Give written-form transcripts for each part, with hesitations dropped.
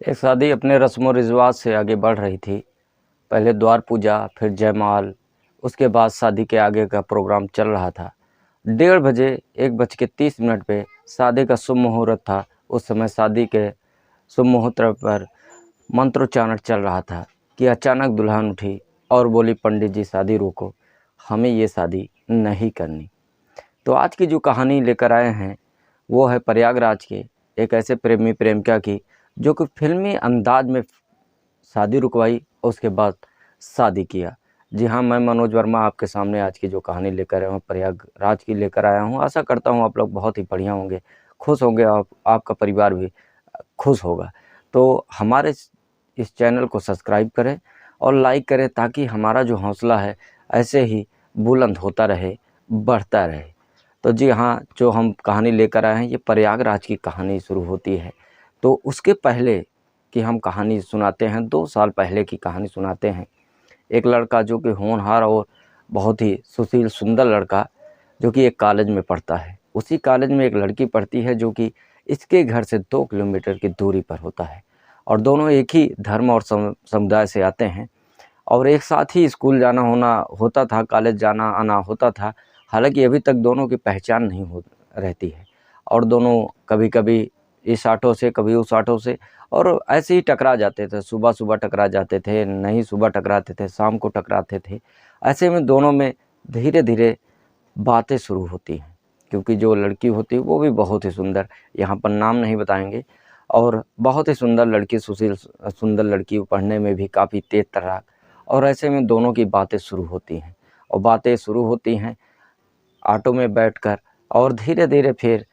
एक शादी अपने रस्म व रिवाज से आगे बढ़ रही थी। पहले द्वार पूजा, फिर जयमाल, उसके बाद शादी के आगे का प्रोग्राम चल रहा था। 1:30 बजे 1:30 पे शादी का शुभ मुहूर्त था। उस समय शादी के शुभ मुहूर्त पर मंत्रोच्चारण चल रहा था कि अचानक दुल्हन उठी और बोली, पंडित जी शादी रोको, हमें ये शादी नहीं करनी। तो आज की जो कहानी लेकर आए हैं वो है प्रयागराज के एक ऐसे प्रेमी प्रेमिका की जो कि फिल्मी अंदाज में शादी रुकवाई और उसके बाद शादी किया। जी हाँ, मैं मनोज वर्मा आपके सामने आज की जो कहानी लेकर आया हूँ प्रयागराज की लेकर आया हूँ। आशा करता हूँ आप लोग बहुत ही बढ़िया होंगे, खुश होंगे, आपका परिवार भी खुश होगा। तो हमारे इस चैनल को सब्सक्राइब करें और लाइक करें ताकि हमारा जो हौसला है ऐसे ही बुलंद होता रहे, बढ़ता रहे। तो जी हाँ, जो हम कहानी लेकर आए हैं ये प्रयागराज की कहानी शुरू होती है। तो उसके पहले कि हम कहानी सुनाते हैं, 2 साल पहले की कहानी सुनाते हैं। एक लड़का जो कि होनहार और बहुत ही सुशील सुंदर लड़का जो कि एक कॉलेज में पढ़ता है। उसी कॉलेज में एक लड़की पढ़ती है जो कि इसके घर से 2 किलोमीटर की दूरी पर होता है और दोनों एक ही धर्म और समुदाय से आते हैं और एक साथ ही स्कूल जाना होना होता था, कॉलेज जाना आना होता था। हालांकि अभी तक दोनों की पहचान नहीं हो रहती है और दोनों कभी कभी इस ऑटो से कभी उस ऑटो से और ऐसे ही टकरा जाते थे। सुबह सुबह टकरा जाते थे, नहीं सुबह टकराते थे, शाम को टकराते थे। ऐसे में दोनों में धीरे धीरे बातें शुरू होती हैं क्योंकि जो लड़की होती है वो भी बहुत ही सुंदर, यहाँ पर नाम नहीं बताएंगे, और बहुत ही सुंदर लड़की, सुशील सुंदर लड़की, पढ़ने में भी काफ़ी तेज तर्राक। और ऐसे में दोनों की बातें शुरू होती हैं और बातें शुरू होती हैं ऑटो में बैठकर और धीरे धीरे फिर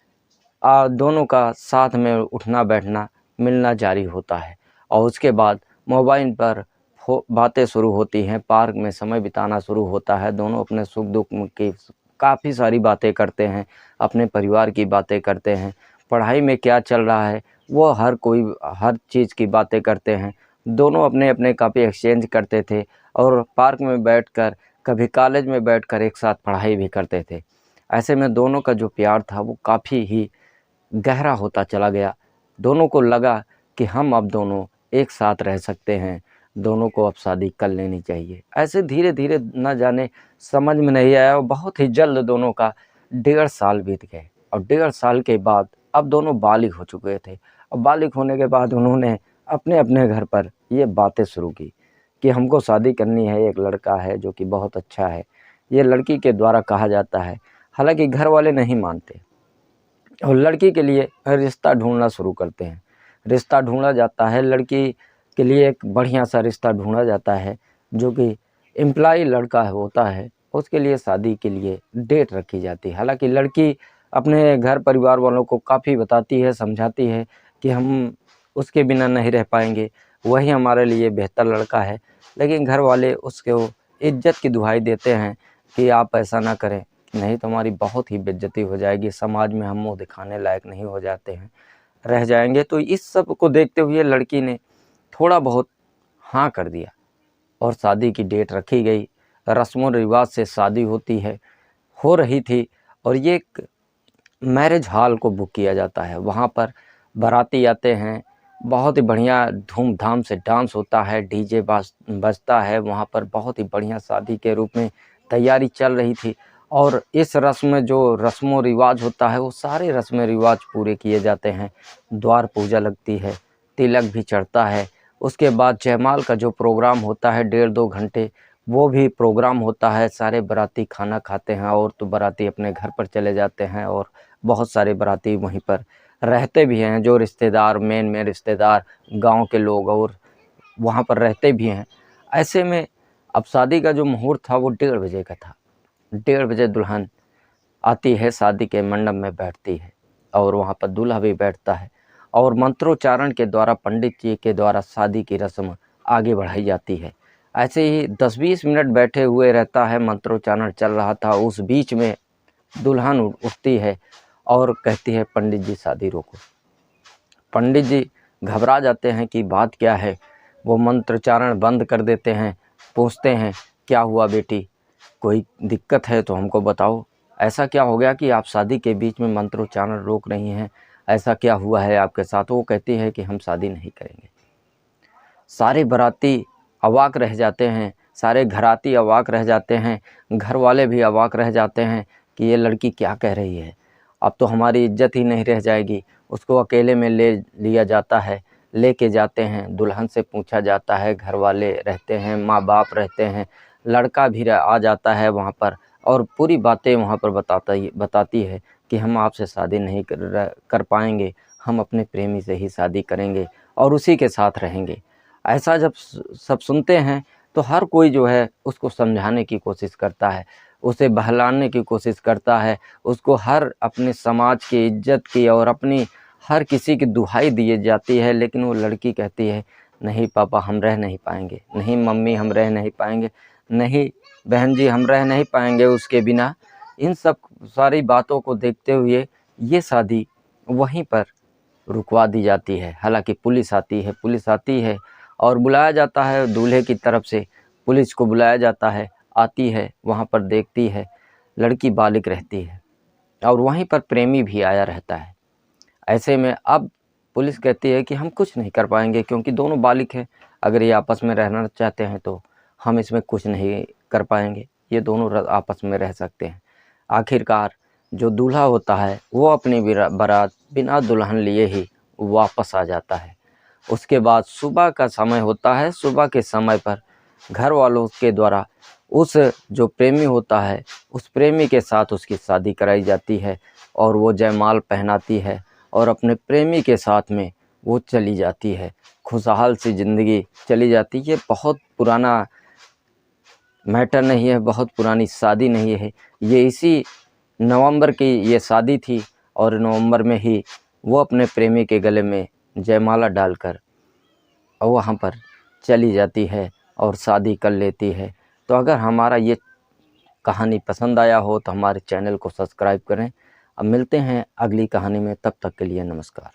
दोनों का साथ में उठना बैठना मिलना जारी होता है और उसके बाद मोबाइल पर बातें शुरू होती हैं, पार्क में समय बिताना शुरू होता है। दोनों अपने सुख दुख की काफ़ी सारी बातें करते हैं, अपने परिवार की बातें करते हैं, पढ़ाई में क्या चल रहा है वो हर चीज़ की बातें करते हैं। दोनों अपने अपने काफ़ी एक्सचेंज करते थे और पार्क में बैठकर, कभी कॉलेज में बैठकर एक साथ पढ़ाई भी करते थे। ऐसे में दोनों का जो प्यार था वो काफ़ी ही गहरा होता चला गया। दोनों को लगा कि हम अब दोनों एक साथ रह सकते हैं, दोनों को अब शादी कर लेनी चाहिए। ऐसे धीरे धीरे न जाने समझ में नहीं आया और बहुत ही जल्द दोनों का 1.5 साल बीत गए और 1.5 साल के बाद अब दोनों बालिग हो चुके थे। और बालिग होने के बाद उन्होंने अपने अपने घर पर ये बातें शुरू की कि हमको शादी करनी है, एक लड़का है जो कि बहुत अच्छा है, ये लड़की के द्वारा कहा जाता है। हालांकि घर वाले नहीं मानते और लड़की के लिए रिश्ता ढूंढना शुरू करते हैं। रिश्ता ढूंढा जाता है, लड़की के लिए एक बढ़िया सा रिश्ता ढूंढा जाता है जो कि एम्प्लॉय लड़का होता है। उसके लिए शादी के लिए डेट रखी जाती है। हालांकि लड़की अपने घर परिवार वालों को काफ़ी बताती है, समझाती है कि हम उसके बिना नहीं रह पाएंगे, वही हमारे लिए बेहतर लड़का है। लेकिन घर वाले उसको इज्जत की दुहाई देते हैं कि आप ऐसा ना करें, नहीं तो हमारी बहुत ही बेइज्जती हो जाएगी, समाज में हम मुँह दिखाने लायक नहीं हो जाते हैं, रह जाएंगे। तो इस सब को देखते हुए लड़की ने थोड़ा बहुत हाँ कर दिया और शादी की डेट रखी गई। रस्मों रिवाज से शादी होती है, हो रही थी और ये एक मैरिज हॉल को बुक किया जाता है। वहाँ पर बाराती आते हैं, बहुत ही बढ़िया धूमधाम से डांस होता है, डीजे बजता है। वहाँ पर बहुत ही बढ़िया शादी के रूप में तैयारी चल रही थी और इस रस्म में जो रस्मों रिवाज होता है वो सारे रस्म रिवाज पूरे किए जाते हैं। द्वार पूजा लगती है, तिलक भी चढ़ता है, उसके बाद जयमाल का जो प्रोग्राम होता है 1.5-2 घंटे वो भी प्रोग्राम होता है। सारे बाराती खाना खाते हैं और तो बाराती अपने घर पर चले जाते हैं और बहुत सारे बाराती वहीं पर रहते भी हैं, जो रिश्तेदार मेन रिश्तेदार गांव के लोग और वहाँ पर रहते भी हैं। ऐसे में अब शादी का जो मुहूर्त था वो 1:30 बजे का था। 1:30 बजे दुल्हन आती है, शादी के मंडप में बैठती है और वहाँ पर दूल्हा भी बैठता है और मंत्रोच्चारण के द्वारा, पंडित जी के द्वारा शादी की रस्म आगे बढ़ाई जाती है। ऐसे ही 10-20 मिनट बैठे हुए रहता है, मंत्रोच्चारण चल रहा था। उस बीच में दुल्हन उठती है और कहती है, पंडित जी शादी रोको। पंडित जी घबरा जाते हैं कि बात क्या है। वो मंत्रोच्चारण बंद कर देते हैं, पूछते हैं, क्या हुआ बेटी, कोई दिक्कत है तो हमको बताओ, ऐसा क्या हो गया कि आप शादी के बीच में मंत्रोच्चारण रोक रही हैं, ऐसा क्या हुआ है आपके साथ। वो कहती है कि हम शादी नहीं करेंगे। सारे बाराती अवाक रह जाते हैं, सारे घराती अवाक रह जाते हैं, घर वाले भी अवाक रह जाते हैं कि ये लड़की क्या कह रही है, अब तो हमारी इज्जत ही नहीं रह जाएगी। उसको अकेले में ले लिया जाता है, लेके जाते हैं, दुल्हन से पूछा जाता है, घर वाले रहते हैं, माँ बाप रहते हैं, लड़का भी आ जाता है वहाँ पर और पूरी बातें वहाँ पर बताती है कि हम आपसे शादी नहीं कर पाएंगे, हम अपने प्रेमी से ही शादी करेंगे और उसी के साथ रहेंगे। ऐसा जब सब सुनते हैं तो हर कोई जो है उसको समझाने की कोशिश करता है, उसे बहलाने की कोशिश करता है, उसको हर अपने समाज की इज्जत की और अपनी हर किसी की दुहाई दी जाती है, लेकिन वो लड़की कहती है नहीं पापा हम रह नहीं पाएंगे, नहीं मम्मी हम रह नहीं पाएंगे, नहीं बहन जी हम रह नहीं पाएंगे उसके बिना। इन सब सारी बातों को देखते हुए ये शादी वहीं पर रुकवा दी जाती है। हालांकि पुलिस आती है और बुलाया जाता है, दूल्हे की तरफ से पुलिस को बुलाया जाता है, आती है, वहाँ पर देखती है, लड़की बालिग रहती है और वहीं पर प्रेमी भी आया रहता है। ऐसे में अब पुलिस कहती है कि हम कुछ नहीं कर पाएंगे क्योंकि दोनों बालिग हैं, अगर ये आपस में रहना चाहते हैं तो हम इसमें कुछ नहीं कर पाएंगे, ये दोनों आपस में रह सकते हैं। आखिरकार जो दूल्हा होता है वो अपनी बारात बिना दुल्हन लिए ही वापस आ जाता है। उसके बाद सुबह का समय होता है, सुबह के समय पर घर वालों के द्वारा उस जो प्रेमी होता है उस प्रेमी के साथ उसकी शादी कराई जाती है और वो जयमाल पहनाती है और अपने प्रेमी के साथ में वो चली जाती है, खुशहाल सी ज़िंदगी चली जाती है। बहुत पुराना मैटर नहीं है, बहुत पुरानी शादी नहीं है, ये इसी नवंबर की ये शादी थी और नवंबर में ही वो अपने प्रेमी के गले में जयमाला डालकर और वहाँ पर चली जाती है और शादी कर लेती है। तो अगर हमारा ये कहानी पसंद आया हो तो हमारे चैनल को सब्सक्राइब करें। अब मिलते हैं अगली कहानी में, तब तक के लिए नमस्कार।